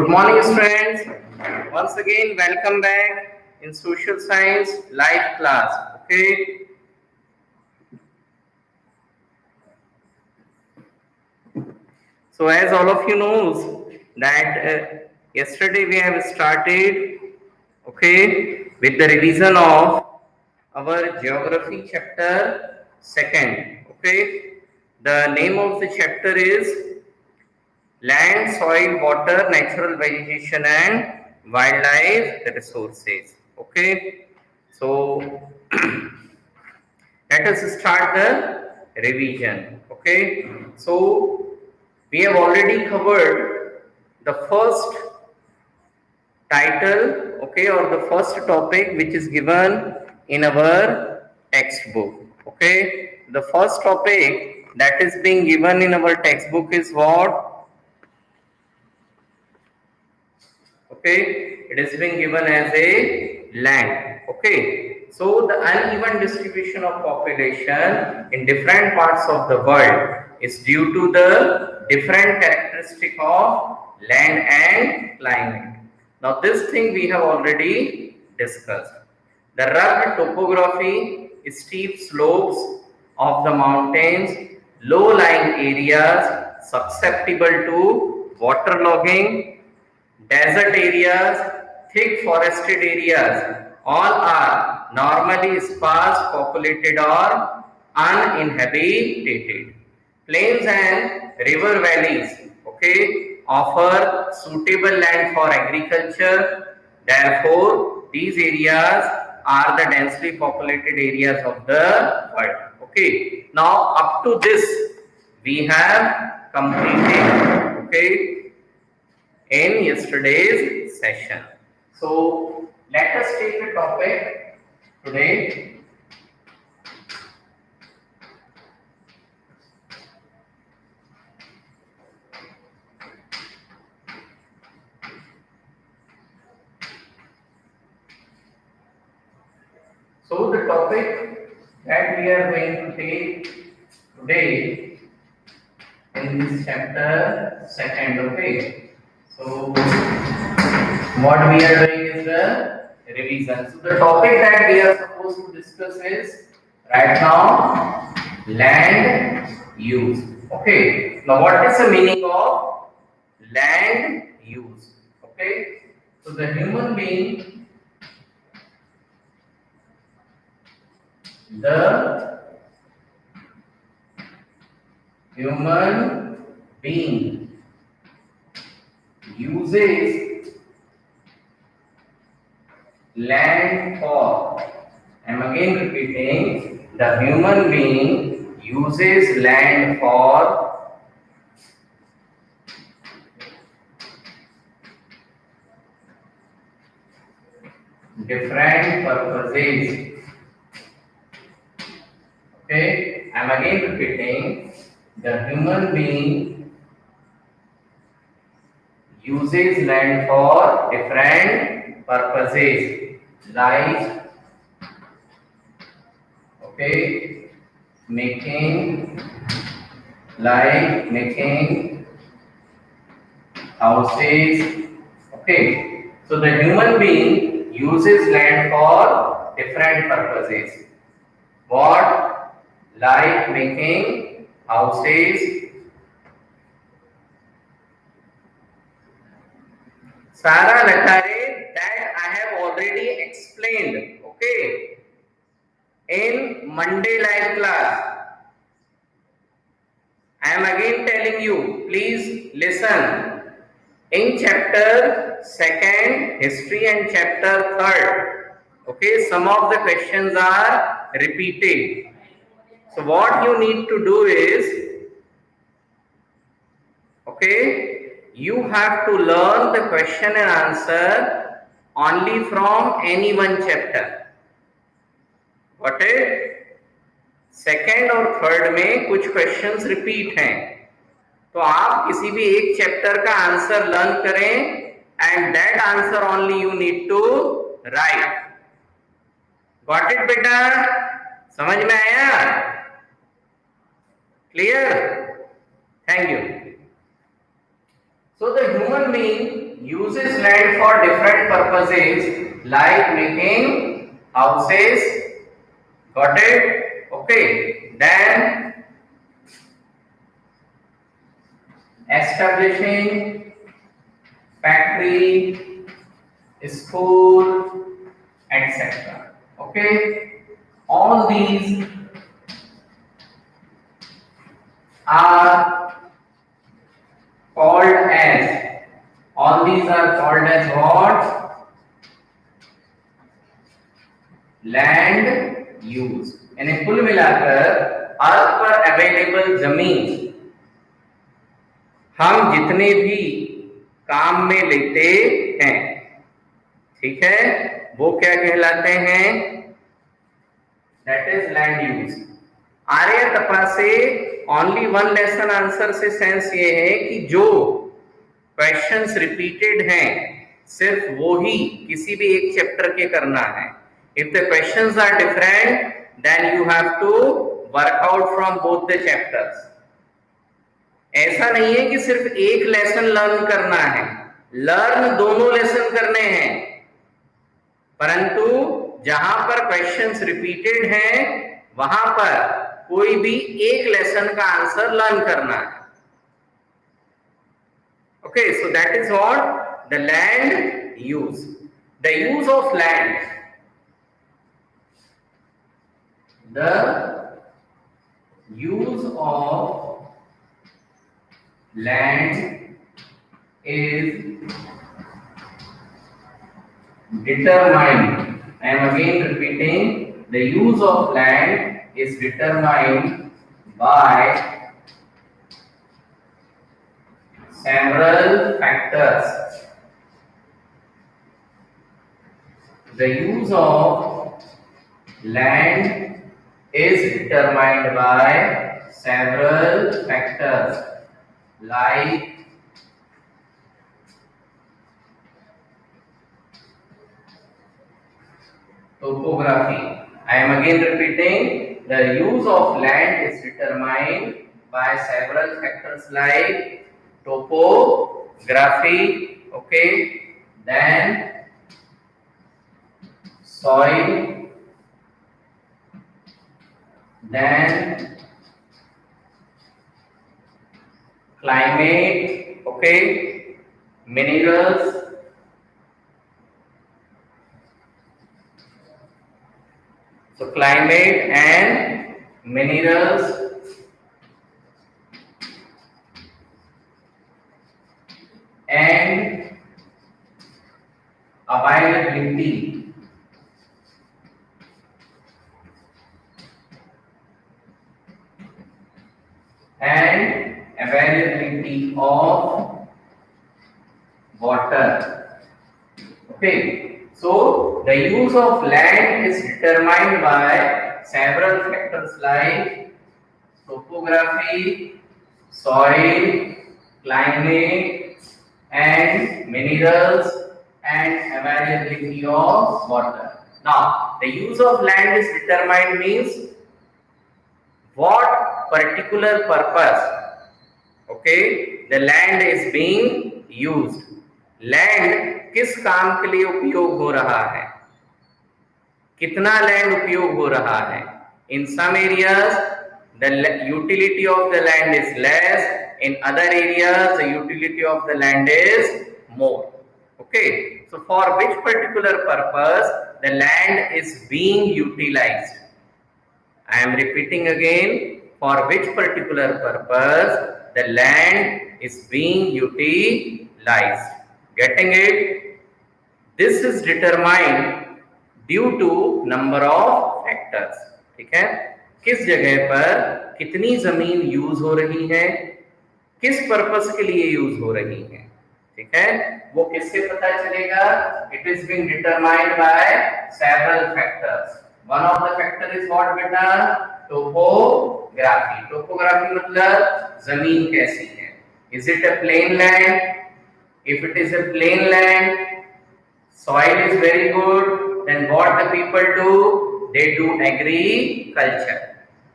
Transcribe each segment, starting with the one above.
Good morning, students. Once again, welcome back in social science live class. Okay. So, as all of you knows that yesterday we have started, okay, with the revision of our geography chapter second. Okay. The name of the chapter is land, soil, water, natural vegetation and wildlife resources. Okay. So let us start the revision. Okay. So we have already covered the first title, okay, or the first topic which is given in our textbook. Okay. The first topic that is being given in our textbook is what? Okay, it is being given as a land. Okay, so the uneven distribution of population in different parts of the world is due to the different characteristic of land and climate. Now this thing we have already discussed. The rugged topography, steep slopes of the mountains, low lying areas susceptible to waterlogging, desert areas, thick forested areas, all are normally sparse populated or uninhabited. Plains and river valleys, okay, offer suitable land for agriculture. Therefore, these areas are the densely populated areas of the world. Okay. Now, up to this, we have completed. Okay, in yesterday's session. So let us take the topic today. So the topic that we are going to take today in this chapter second. Okay. So what we are doing is the revision. So the topic that we are supposed to discuss is right now land use. Okay. Now what is the meaning of land use? Okay. So the human being, the human being uses land for, I am again repeating, the human being uses land for different purposes. Okay, I am again repeating, the human being uses land for different purposes, like, okay, making houses. Okay, so the human being uses land for different purposes. What? Like making houses. Sara Lakare, that I have already explained. Okay, in Monday live class. I am again telling you, please listen. In chapter second, history, and chapter third, okay, some of the questions are repeated. So what you need to do is, okay, you have to learn the question and answer only from any one chapter. Got it? Second और third में कुछ questions repeat हैं, तो आप किसी भी एक chapter का आंसर लर्न करें and that answer only you need to write. Got it बेटा? समझ में आया? Clear? Thank you. So the human being uses land for different purposes like making houses. Got it? Okay. Then establishing factory, school, etc. Okay. All these are called as, all these are called as what? Land use. यानी कुल मिलाकर अर्थ पर available जमीन हम जितने भी काम में लेते हैं, ठीक है, वो क्या कहलाते हैं? That is land use. आर्य तपा से ओनली वन लेसन आंसर से सेंस ये है कि जो क्वेश्चंस रिपीटेड हैं सिर्फ वो ही किसी भी एक चैप्टर के करना है। If the questions are different, then you have to work out from both the chapters. ऐसा नहीं है कि सिर्फ एक लेसन लर्न करना है, लर्न दोनों लेसन करने हैं, परंतु जहां पर क्वेश्चंस रिपीटेड हैं वहां पर कोई भी एक लेसन का आंसर लर्न करना है। Okay, so that is what the land use. The use of land. The use of land is determined. I am again repeating, the use of land is determined by several factors. The use of land is determined by several factors like topography. I am again repeating, the use of land is determined by several factors like topography, okay, then soil, then climate, okay, minerals, so climate and minerals, and availability of water. Okay, so the use of land is determined by several factors like topography, soil, climate, and minerals, and availability of water. Now, the use of land is determined means what particular purpose, okay, the land is being used. Land किस काम के लिए उपयोग हो रहा है, कितना land उपयोग हो रहा है. In some areas the utility of the land is less, in other areas the utility of the land is more. Okay, so for which particular purpose the land is being utilized? I am repeating again, for which particular purpose the land is being utilized. Getting it? This is determined due to number of factors. ठीक है, किस जगह पर कितनी जमीन use हो रही है, किस पर्पस के लिए यूज हो रही है, ठीक है, वो किससे पता चलेगा? It is being determined by several factors. One of the factor is what बेटा? टोपोग्राफी. टोपोग्राफी मतलब जमीन कैसी है. Is it a plain land? If it is a plain land, soil is very good, then what the people do? They do agriculture.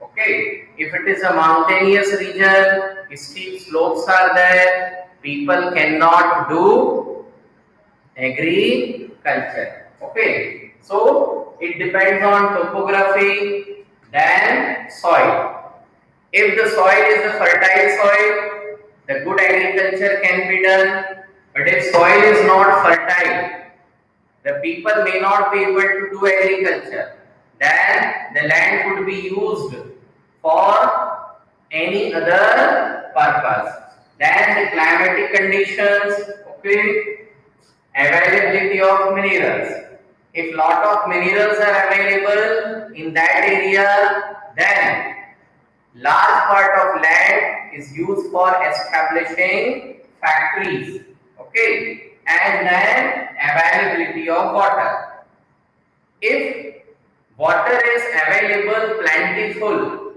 Okay, if it is a mountainous region, steep slopes are there, people cannot do agriculture. Okay, so it depends on topography, then soil. If the soil is a fertile soil, the good agriculture can be done. But if soil is not fertile, the people may not be able to do agriculture. Then the land could be used for any other purpose. Then the climatic conditions, okay, availability of minerals. If lot of minerals are available in that area, then large part of land is used for establishing factories, okay, and then availability of water. If water is available plentiful,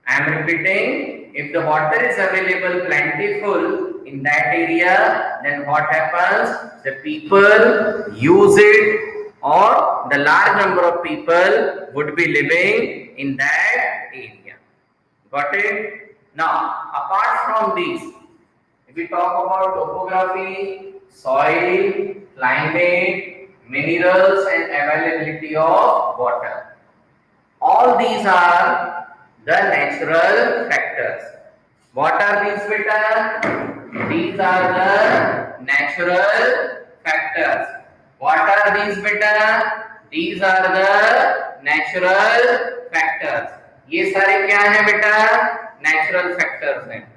I am repeating, if the water is available plentiful in that area, then what happens? The people use it, or the large number of people would be living in that area. Got it? Now, apart from these, if we talk about topography, soil, climate, minerals, and availability of water, all these are the natural factors. What are these, beta? These are the natural factors. What are these, beta? These are the natural factors. ये सारे क्या है बेटा? Natural factors हैं.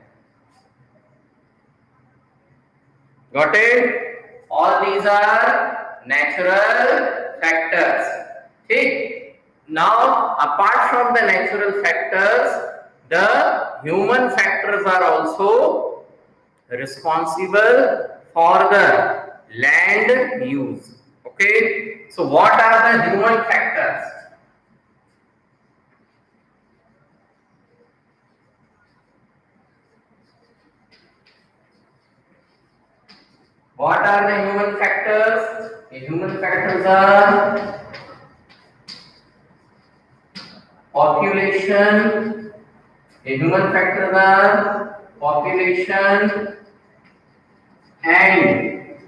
Got it? All these are natural factors. ठीक? Now, apart from the natural factors, the human factors are also responsible for the land use. Okay? So, what are the human factors? What are the human factors? The human factors are population. The human factors are population and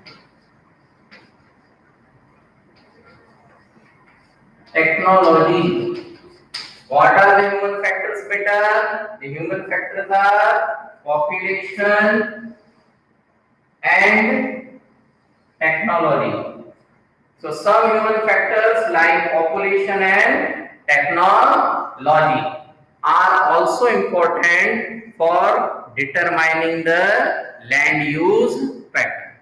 technology. What are the human factors, beta? The human factors are population and technology. So some human factors like population and technology are also important for determining the land use pattern.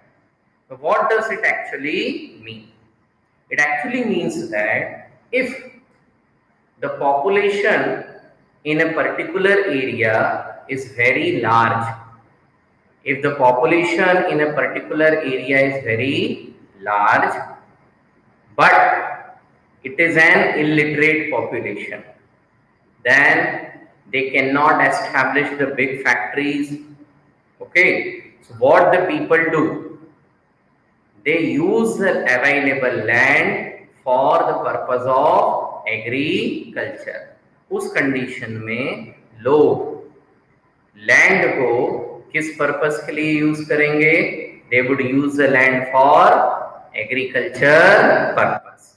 So what does it actually mean? It actually means that if the population in a particular area is very large, if the population in a particular area is very large, but it is an illiterate population, then they cannot establish the big factories. Okay, so what the people do? They use the available land for the purpose of agriculture. उस condition में लोग land को किस purpose के लिए use करेंगे? They would use the land for agriculture purpose.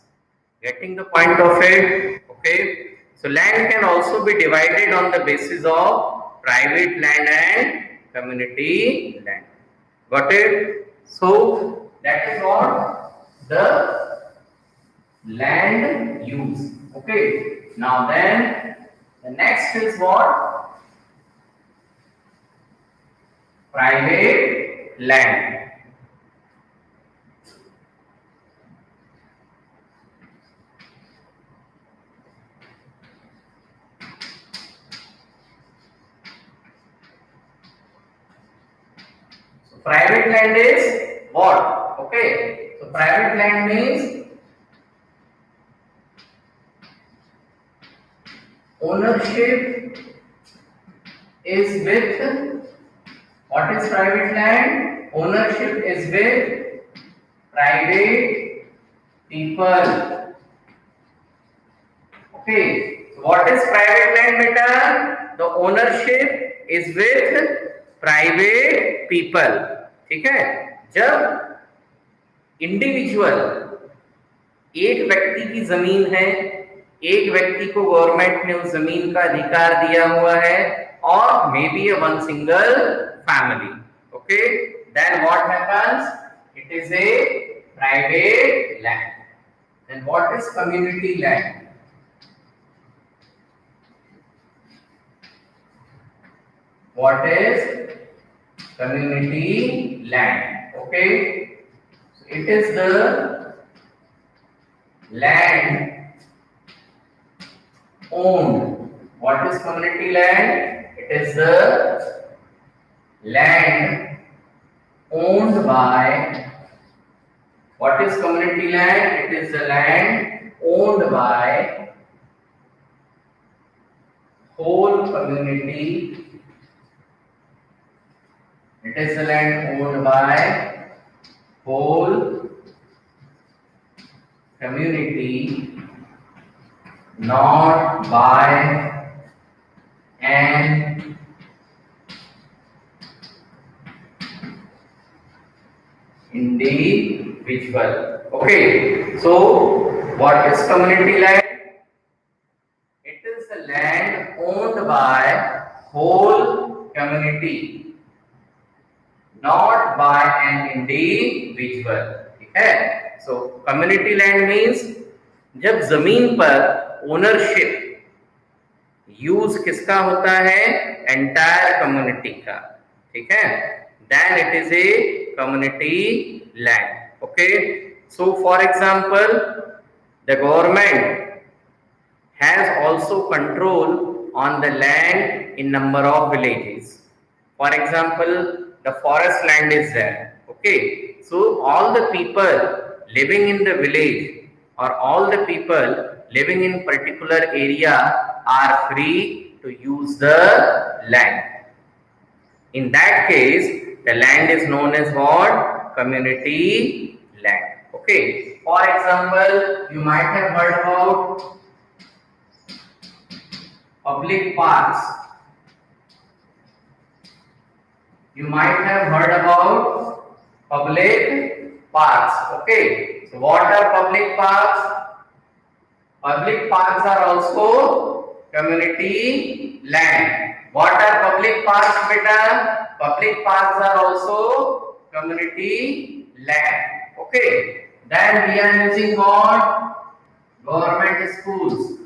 Getting the point of it? Okay. So land can also be divided on the basis of private land and community land. Got it? So that is what the land use. Okay. Now then, the next is what? Private land. So private land is what? Okay. So private land means ownership is with, what is private land? Ownership is with private people. Okay, so what is private land, beta? The ownership is with private people. ठीक है? जब individual, एक व्यक्ति की जमीन है, एक व्यक्ति को गवर्नमेंट ने उस जमीन का अधिकार दिया हुआ है, और maybe a one single family. Okay, then what happens? It is a private land. Then what is community land? What is community land? Okay, so it is the land owned. What is community land? It is the land owned by. What is community land? It is the land owned by whole community. It is the land owned by whole community, not by an individual. Okay, so what is community land? It is the land owned by whole community, not by an individual. ठीक है? So community land means जब जमीन पर ownership, use किसका होता है? Entire community का. ठीक है? Then it is a community land. Okay, so for example, the government has also control on the land in number of villages. For example, the forest land is there. Okay, so all the people living in the village or all the people living in particular area are free to use the land. In that case, the land is known as what? Community land. Okay, for example, you might have heard about public parks. You might have heard about public parks. Okay, so what are public parks? Public parks are also community land. What are public parks, beta? Public parks are also community land. Okay, then we are using what? Government schools.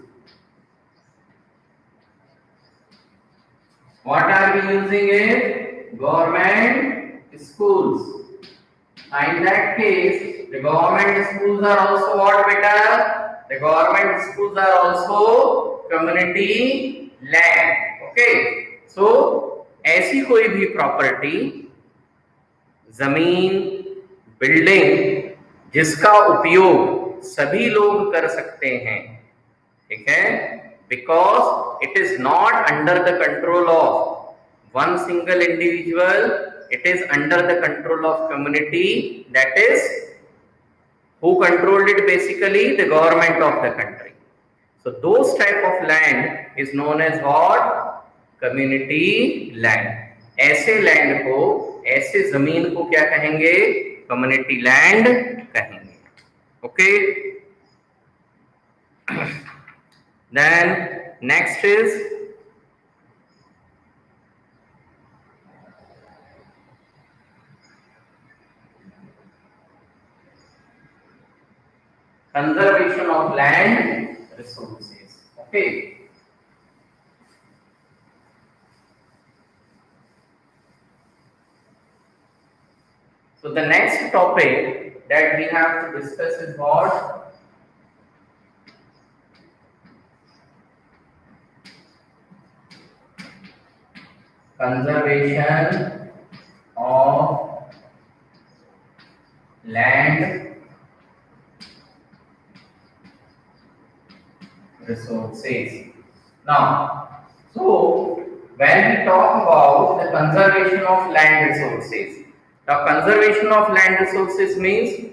What are we using it? Government schools. In that case, the government schools are also what, beta? The government schools are also community land. Okay, so ऐसी कोई भी property, जमीन, building जिसका उपयोग सभी लोग कर सकते हैं, ठीक है, because it is not under the control of one single individual, it is under the control of community, that is who controlled it? Basically the government of the country. So those type of land is known as what? Community land. ऐसे land को, ऐसे जमीन को क्या कहेंगे? Community land कहेंगे. Okay, then next is conservation of land resources. Okay, so the next topic that we have to discuss is what? Conservation of land resources. Now, so when we talk about the conservation of land resources, the conservation of land resources means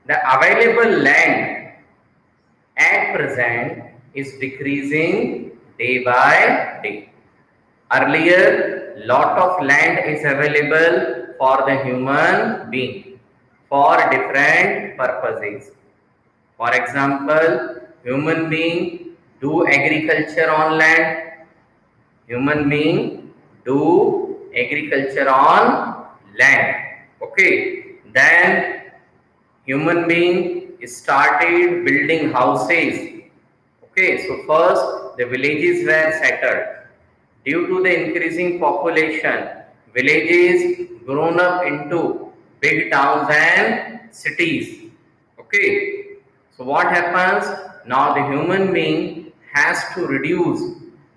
the available land at present is decreasing day by day. Earlier, lot of land is available for the human being, for different purposes. For example, human being do agriculture on land. Human being do agriculture on land. Okay. Then human being started building houses. Okay. So first the villages were settled. Due to the increasing population, villages grown up into big towns and cities. Okay. So what happens? Now the human being has to reduce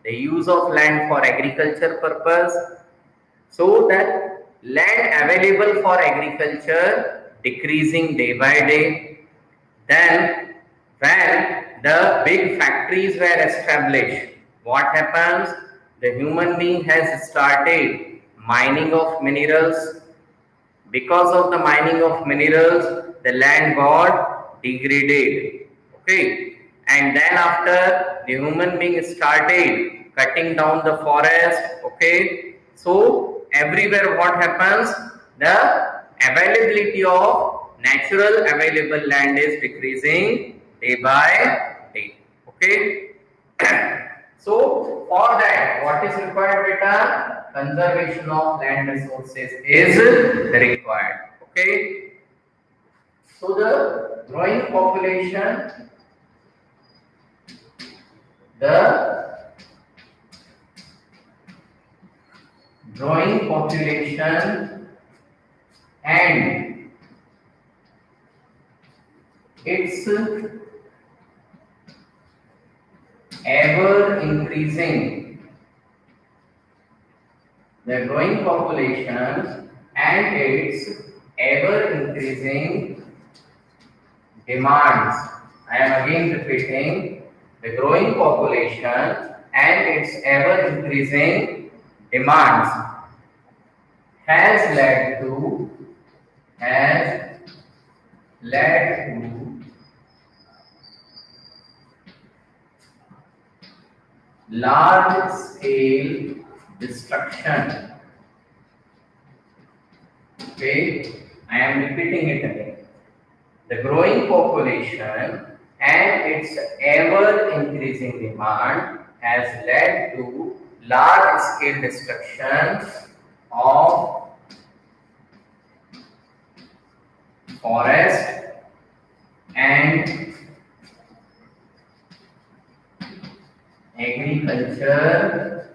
the use of land for agriculture purpose, so that land available for agriculture decreasing day by day. Then when the big factories were established, what happens? The human being has started mining of minerals. Because of the mining of minerals, the land got degraded. Okay. And then after, the human being started cutting down the forest. Okay. So everywhere what happens? The availability of natural available land is decreasing day by day. Okay. So for that, what is required, beta? Conservation of land resources is required. Okay. So the the growing population and its ever increasing, the growing population and its ever increasing demands. I am again repeating, the growing population and its ever increasing demands has has led to large scale destruction. Okay, I am repeating it again. The growing population and its ever increasing demand has led to large scale destruction of forest and agriculture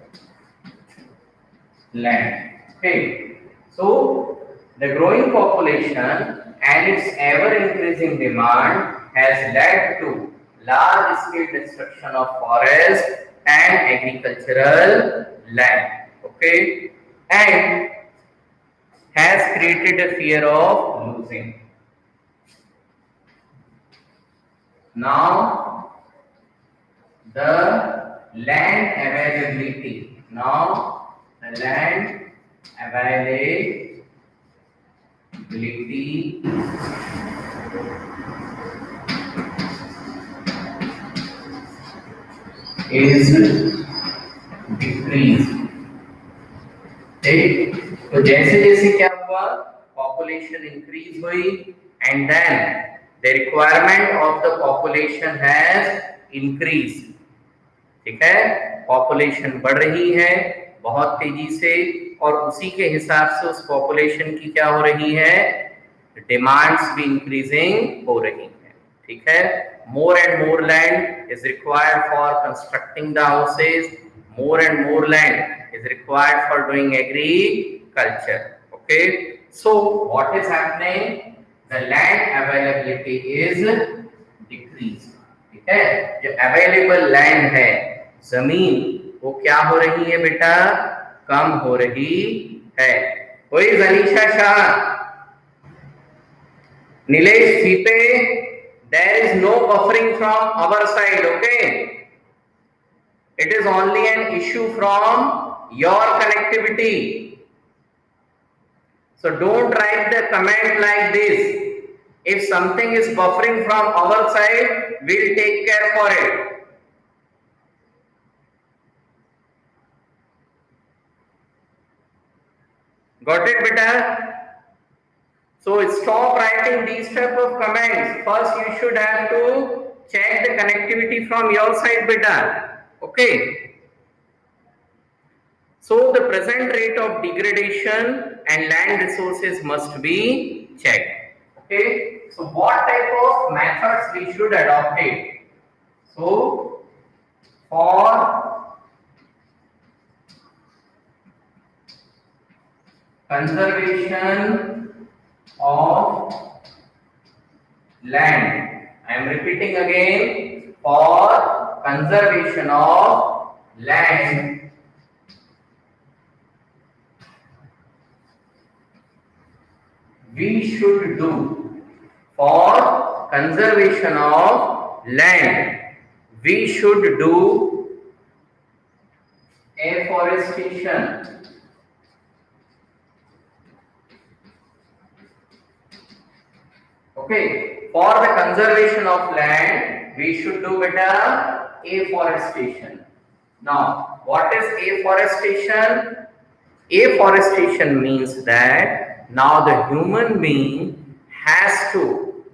land. Okay. So the growing population and its ever increasing demand has led to large scale destruction of forest and agricultural land. Okay. And has created a fear of losing. Now the land availability. Now the land availability is decreased. ठीक, तो जैसे जैसे क्या हुआ, population increase हुई and then the requirement of the population has increase. ठीक है, population बढ़ रही है बहुत तेजी से और उसी के हिसाब से उस पॉपुलेशन की क्या हो रही है, डिमांड्स भी इंक्रीजिंग हो रही है. ठीक है, more and more land is required for constructing the houses, more and more land is required for doing agriculture. Okay, so what is happening? The land availability is decreased. ठीक है, जो available land है, जमीन, वो क्या हो रही है बेटा, कम हो रही है. कोई जनीशा Shah, Nilesh सीपे, there is no buffering from our side. Okay, it is only an issue from your connectivity. So don't write the comment like this. If something is buffering from our side, we'll take care for it. Got it, beta? So stop writing these type of comments. First, you should have to check the connectivity from your side, beta. Okay. So the present rate of degradation and land resources must be checked. Okay. So what type of methods we should adopt it? So for conservation of land. I am repeating again, for conservation of land, we should do, for conservation of land, we should do afforestation. Okay, for the conservation of land, we should do better afforestation. Now, what is afforestation? Afforestation means that now the human being has to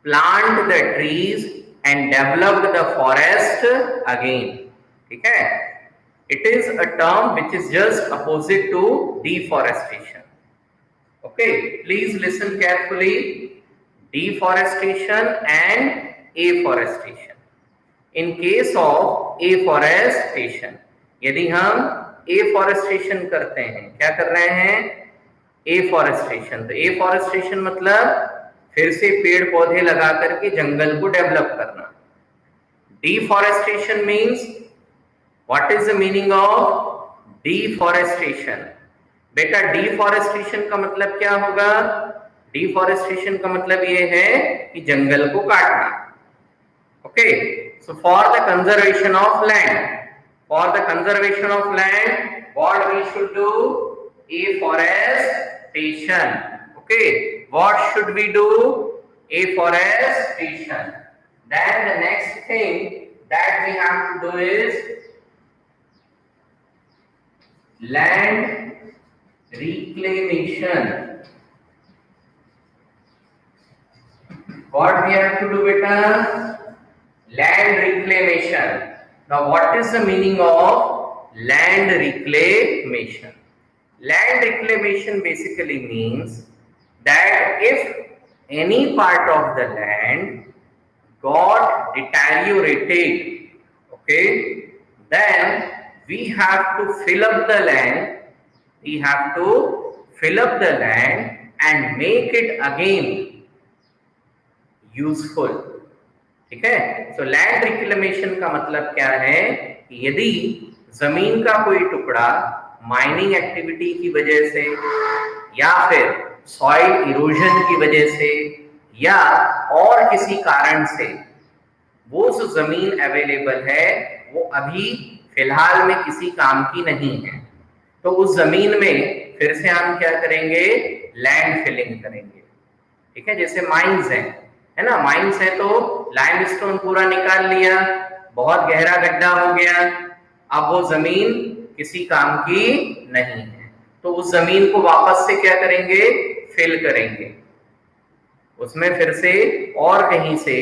plant the trees and develop the forest again. Okay? It is a term which is just opposite to deforestation. Okay, please listen carefully. Deforestation and afforestation. In case of afforestation, यदि हम afforestation करते हैं, क्या कर रहे हैं? afforestation. तो afforestation मतलब फिर से पेड़ पौधे लगा करके जंगल को डेवलप करना. Deforestation means, what is the meaning of deforestation? बेटा डिफॉरेस्टेशन का मतलब क्या होगा? डिफॉरेस्टेशन का मतलब ये है कि जंगल को काटना. Okay, so for the conservation of land, for the conservation of land, what we should do? Afforestation. Okay, what should we do? Afforestation. Then the next thing that we have to do is land reclamation. What we have to do, beta? Land reclamation. Now, what is the meaning of land reclamation? Land reclamation basically means that if any part of the land got deteriorated, okay, then we have to fill up the land. We have to fill up the land and make it again useful. ठीक है? So land reclamation का मतलब क्या है कि यदि जमीन का कोई टुकड़ा माइनिंग एक्टिविटी की वजह से या फिर सॉइल इरोजन की वजह से या और किसी कारण से वो जो जमीन अवेलेबल है वो अभी फिलहाल में किसी काम की नहीं है, तो उस जमीन में फिर से हम क्या करेंगे? लैंड फिलिंग करेंगे. ठीक है, जैसे माइंस हैं, है ना, माइंस है तो लाइमस्टोन पूरा निकाल लिया, बहुत गहरा गड्ढा हो गया, अब वो जमीन किसी काम की नहीं है, तो उस जमीन को वापस से क्या करेंगे? फिल करेंगे. उसमें फिर से और कहीं से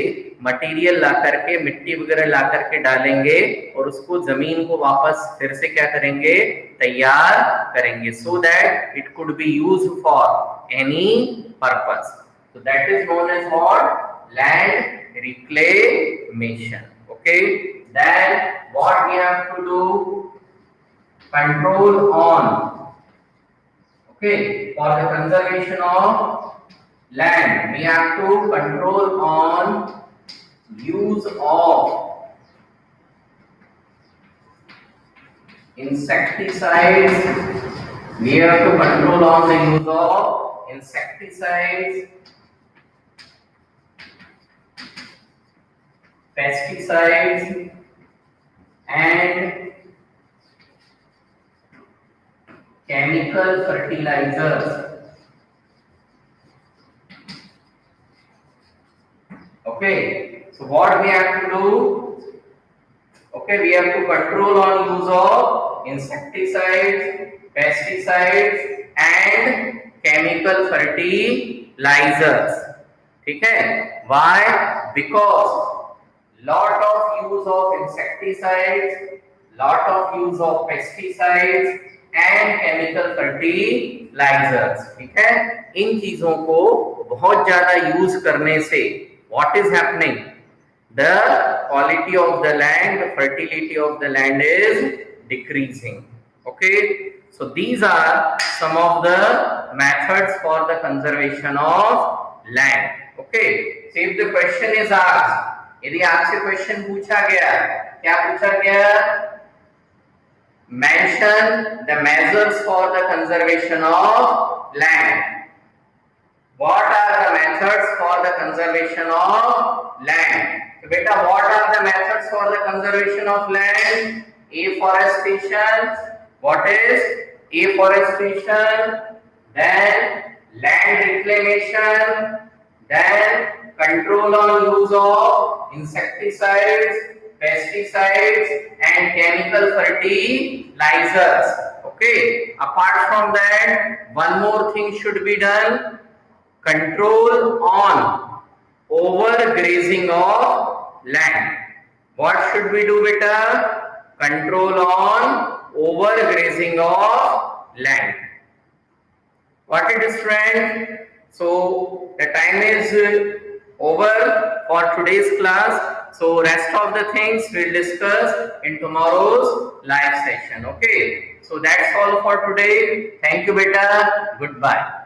मटेरियल ला करके, मिट्टी वगैरह ला करके डालेंगे और उसको जमीन को वापस फिर से क्या करेंगे? तैयार करेंगे, so that it could be used for any purpose. So that is known as what? Land reclamation. Okay, then what we have to do? Control on, okay, for the conservation of land, we have to control on use of insecticides. We have to control on the use of insecticides, pesticides and chemical fertilizers. Okay, so what we have to do? Okay, we have to control on use of insecticides, pesticides and chemical fertilizers. ठीक है? Why? Because lot of use of insecticides, lot of use of pesticides and chemical fertilizers. ठीक है? इन चीजों को बहुत ज्यादा use करने से what is happening? The quality of the land, the fertility of the land is decreasing. Okay, so these are some of the methods for the conservation of land. Okay, so if the question is asked, यदि आपसे question पूछा गया, क्या पूछा गया? Mention the measures for the conservation of land. What are the methods for the conservation of land? So, beta, what are the methods for the conservation of land? Afforestation. What is afforestation? Then land reclamation. Then control on use of insecticides, pesticides, and chemical fertilizers. Okay. Apart from that, one more thing should be done. Control on overgrazing of land. What should we do, beta? Control on overgrazing of land. What it is, friend? So the time is over for today's class. So rest of the things we'll discuss in tomorrow's live session. Okay. So that's all for today. Thank you, beta. Goodbye.